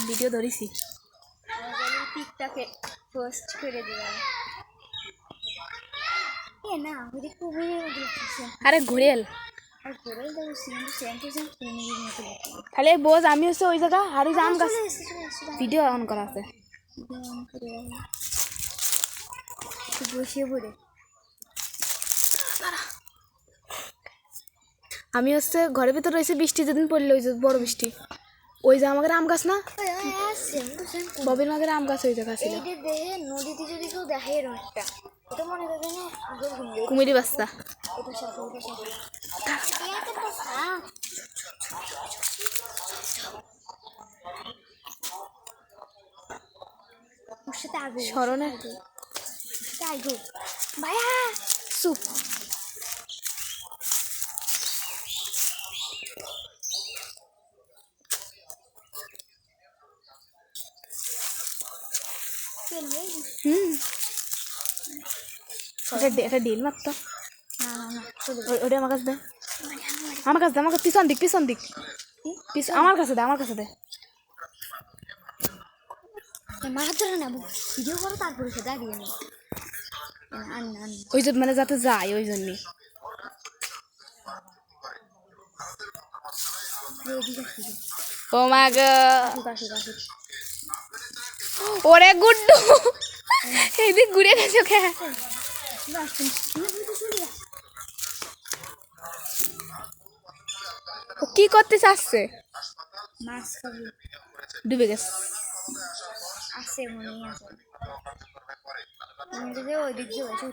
video ধরেছি টিকটকে post করে দিলাম না ওই কুমিরের মতো লাগছে আরে ঘুরেল আর ঘোরাল তো সেম টু সেম কুমিরের মতো লাগছে তাহলে বোঝ আমি হচ্ছে ওই জায়গা আর ওই যে আম গাছ ভিডিও অন করা আছে বসিয়ে পড়ে আমি হচ্ছে ঘরের ভিতর রয়েছে বৃষ্টি যেদিন পড়লো ওই যে বড় বৃষ্টি ওই যে আমাদের আম গাছ না ববির মাদের আম গাছ ওই জায়গা ছিল দেখে নদীতে যদি কেউ দেখে এরকম একটা ওটা মনে করবে না আগের কুমিরি বাস্তা স্মরণে ভাইয়া চুপ এটা ডিল মাত্র ওটা আমার কাছে দে আমার কাছে দে আমার পিছন দিক আমার কাছে দে মাছ ধরে নেবো ভিডিও করো তারপরে সে দাঁড়িয়ে নেই ওই যে মানে যাতে যায় ওই জন্যে ও মা গো ওরে গুড্ডু এইদিক ঘুরে গেছো কে ও কি করতে চাচ্ছে মাছ খাবো ডুবে গেছে আছে মনে আছে ওই দিক দিয়ে উঠতে